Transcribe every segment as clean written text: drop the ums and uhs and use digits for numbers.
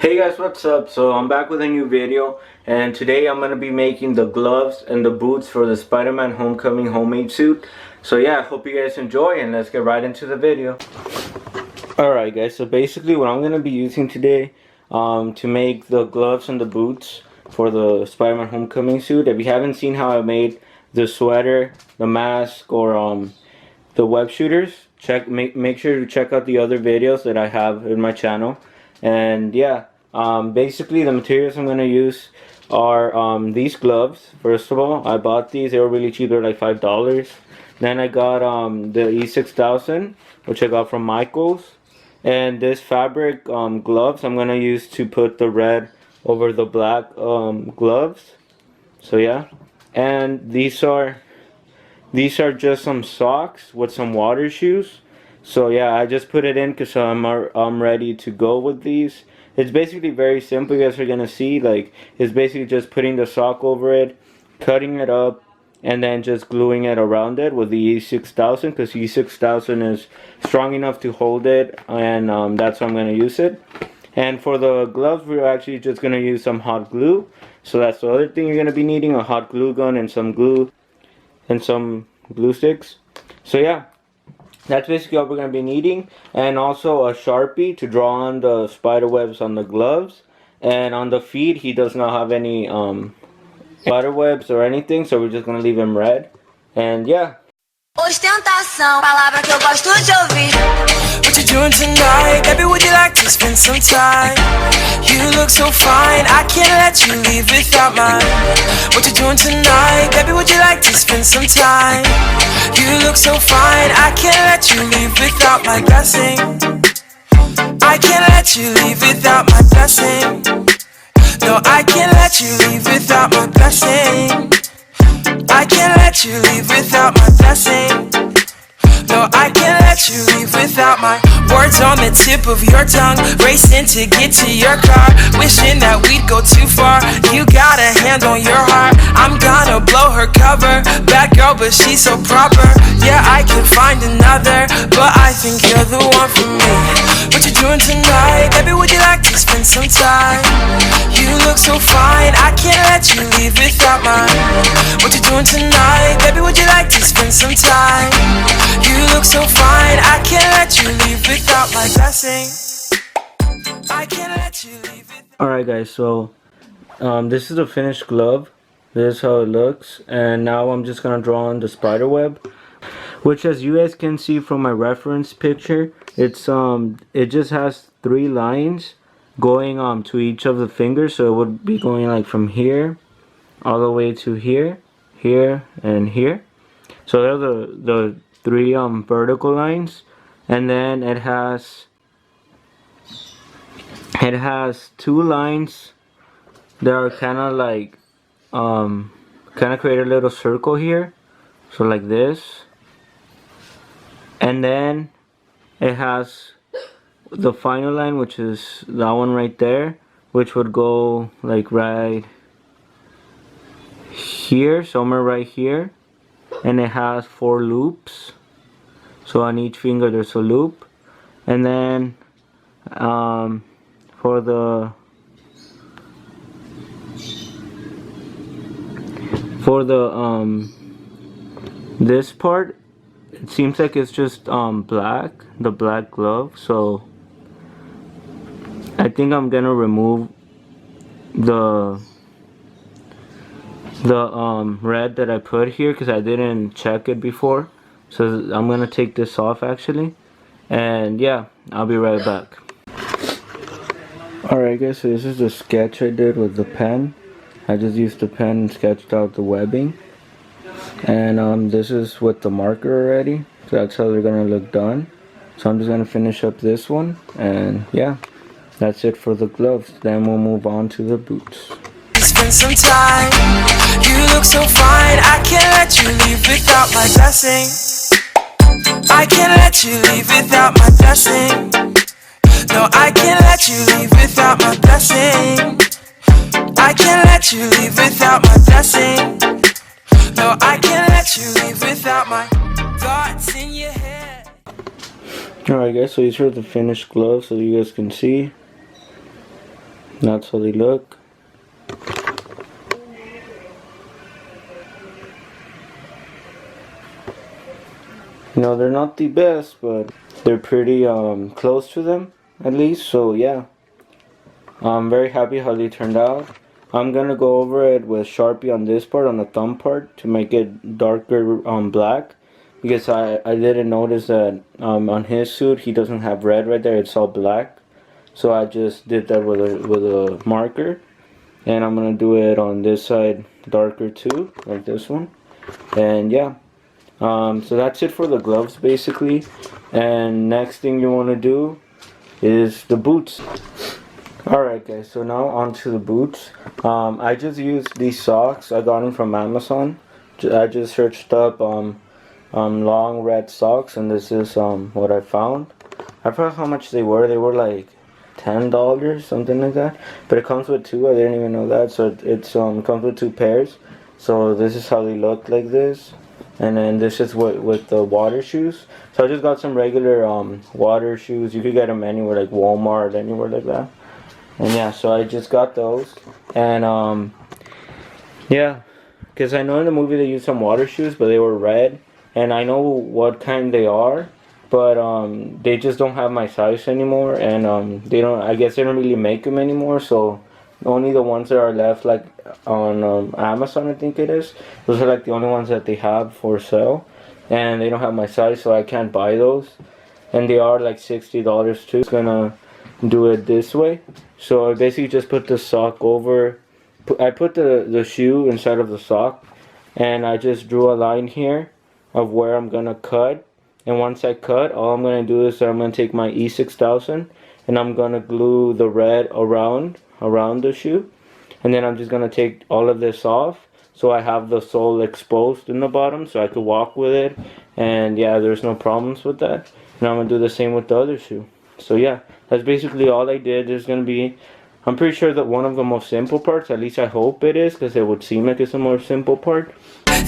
Hey guys, what's up? So I'm back with a new video, and today I'm going to be making the gloves and the boots for the Spider-Man Homecoming homemade suit. So yeah, I hope you guys enjoy, and let's get right into the video. Alright guys, so basically what I'm going to be using today to make the gloves and the boots for the Spider-Man Homecoming suit. If you haven't seen how I made the sweater, the mask, or the web shooters, make sure to check out the other videos that I have in my channel. And yeah, basically the materials I'm going to use are these gloves. First of all, I bought these. They were really cheap. They're like $5. Then I got the E6000, which I got from Michael's. And this fabric gloves I'm going to use to put the red over the black gloves. So yeah. And these are just some socks with some water shoes. So yeah, I just put it in because I'm ready to go with these. It's basically very simple. You guys are gonna see, like, it's basically just putting the sock over it, cutting it up, and then just gluing it around it with the E6000, because E6000 is strong enough to hold it, and that's how I'm gonna use it. And for the gloves, we're actually just gonna use some hot glue. So that's the other thing you're gonna be needing: a hot glue gun and some glue sticks. So yeah, that's basically what we're going to be needing, and also a Sharpie to draw on the spider webs on the gloves. And on the feet, he does not have any spider webs or anything, so we're just going to leave him red. And yeah. Ostentação, palavra que eu gosto de ouvir. What you doing tonight? Baby, would you like to spend some time? You look so fine, I can't let you leave without mine. What you doing tonight? Baby, would you like to spend some time? You look so fine, I can't let you leave without my blessing. I can't let you leave without my blessing. No, I can't let you leave without my blessing. I can't let you leave without my blessing. No, I can't let you leave without my words on the tip of your tongue. Racing to get to your car, wishing that we'd go too far. You got a hand on your heart, I'm gonna blow her cover. Bad girl, but she's so proper. Yeah, I can find another, but I think you're the one for me. What you doing tonight? Baby, would you like to spend some time? You look so fine, I can't let you leave without mine. What you doing tonight? Baby, would you like to spend some time? You look so fine, I can't let you leave without my blessing. I can't let you leave it. Alright guys, so this is the finished glove. This is how it looks. And now I'm just going to draw on the spider web, which, as you guys can see from my reference picture, it just has 3 lines going to each of the fingers. So it would be going like from here all the way to here, here, and here. So they're the 3 vertical lines. And then it has 2 lines that are kind of like kind of create a little circle here, so like this. And then it has the final line, which is that one right there, which would go like right here, somewhere right here. And it has 4 loops, so on each finger there's a loop. And then for the this part, it seems like it's just black, the black glove. So I think I'm gonna remove the red that I put here, because I didn't check it before. So I'm gonna take this off actually, and yeah, I'll be right back. Alright guys, so this is the sketch I did with the pen. I just used the pen and sketched out the webbing. And this is with the marker already, so that's how they're gonna look done. So I'm just gonna finish up this one, and yeah, that's it for the gloves. Then we'll move on to the boots. Spend some time. You look so fine, I can't let you leave without my blessing. I can't let you leave without my blessing. No, I can't let you leave without my blessing. I can't let you leave without my blessing. No, I can't let you leave without my thoughts in your head. Alright guys, so these are the finished gloves, so you guys can see. That's how they look. You know, they're not the best, but they're pretty close to them at least. So yeah, I'm very happy how they turned out. I'm gonna go over it with Sharpie on this part, on the thumb part, to make it darker black, because I didn't notice that on his suit he doesn't have red right there, it's all black. So I just did that with a marker, and I'm gonna do it on this side darker too, like this one. And yeah, so that's it for the gloves basically. And next thing you want to do is the boots. Alright guys, so now on to the boots. I just used these socks. I got them from Amazon. I just searched up long red socks, and this is what I found. I forgot how much they were. They were like $10, something like that. But it comes with two. I didn't even know that. So it comes with two pairs. So this is how they look, like this. And then this is with the water shoes. So I just got some regular water shoes. You could get them anywhere, like Walmart, anywhere like that. And yeah, so I just got those. And yeah, because I know in the movie they used some water shoes, but they were red. And I know what kind they are, but they just don't have my size anymore. And they don't, I guess they don't really make them anymore. So only the ones that are left, like on Amazon, I think it is. Those are like the only ones that they have for sale. And they don't have my size, so I can't buy those. And they are like $60 too. It's gonna do it this way. So I basically just put the sock over. I put the shoe inside of the sock, and I just drew a line here of where I'm gonna cut. And once I cut, all I'm gonna do is I'm gonna take my E6000 and I'm gonna glue the red around the shoe, and then I'm just gonna take all of this off, so I have the sole exposed in the bottom, so I could walk with it. And yeah, there's no problems with that. And I'm gonna do the same with the other shoe. So yeah, that's basically all I did. There's gonna be, I'm pretty sure that one of the most simple parts, at least I hope it is, because it would seem like it's a more simple part.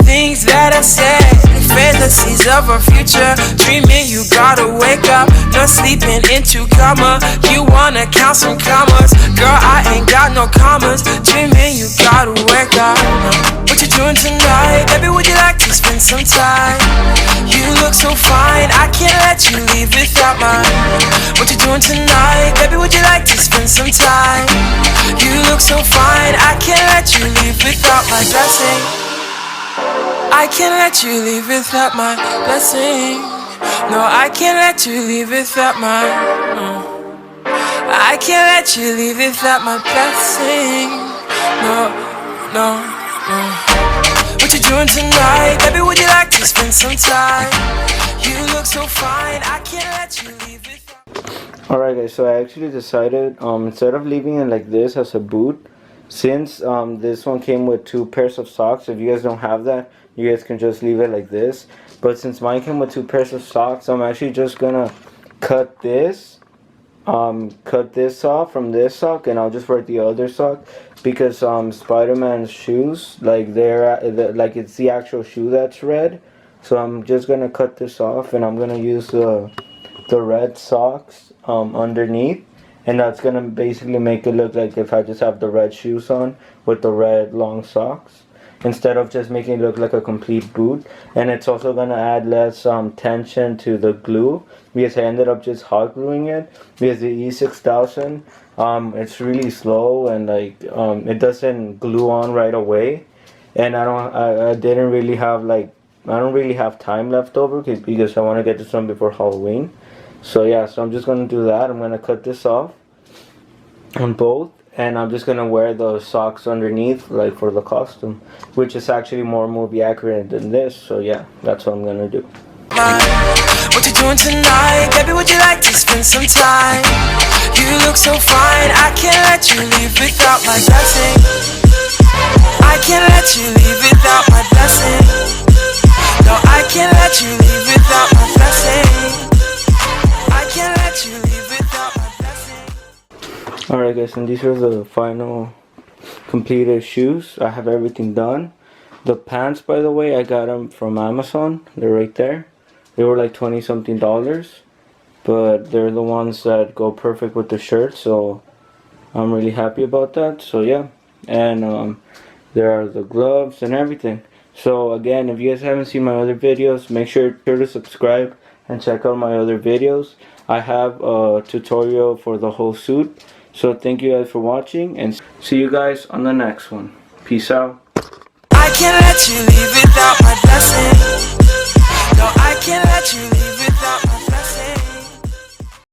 Things that I said, fantasies of our future. Dreaming you gotta wake up, no sleeping into coma. You wanna count some commas, girl I ain't got no commas. Dreaming you gotta wake up. What you doing tonight? Baby, would you like to spend some time? You look so fine, I can't let you leave without mine. What you doing tonight? Baby, would you like to spend some time? You look so fine, I can't let you leave without my blessing. I can't let you leave without my blessing. No, I can't let you leave without my I can't let you leave without my blessing. No, no, no. What you doing tonight? Baby, would you like to spend some time? You look so fine, I can't let you leave without. Alright guys, so I actually decided instead of leaving it like this as a boot, since this one came with two pairs of socks, if you guys don't have that, you guys can just leave it like this. But since mine came with two pairs of socks, I'm actually just gonna cut this off from this sock, and I'll just wear the other sock, because Spider-Man's shoes, like like it's the actual shoe that's red. So I'm just gonna cut this off, and I'm gonna use the red socks underneath. And that's gonna basically make it look like if I just have the red shoes on with the red long socks, instead of just making it look like a complete boot. And it's also gonna add less tension to the glue, because I ended up just hot gluing it, because the E6000 it's really slow, and like it doesn't glue on right away. And I didn't really have I don't really have time left over, because I want to get this done before Halloween. So yeah, so I'm just going to do that. I'm going to cut this off on both, and I'm just going to wear the socks underneath, like for the costume, which is actually more movie accurate than this. So yeah, that's what I'm going to do. What you doing tonight? Baby, would you like to spend some time? You look so fine, I can't let you leave without my blessing. I can't let you leave without my blessing. No, I can't let you leave without my blessing. Can't let you leave without my blessing. Alright guys, and these are the final completed shoes. I have everything done. The pants, by the way, I got them from Amazon. They're right there. They were like $20 something, but they're the ones that go perfect with the shirt. So I'm really happy about that. So yeah, and there are the gloves and everything. So again, if you guys haven't seen my other videos, make sure to subscribe and check out my other videos. I have a tutorial for the whole suit. So thank you guys for watching, and see you guys on the next one. Peace out. I can't let you leave without my blessing. No, I can't let you leave.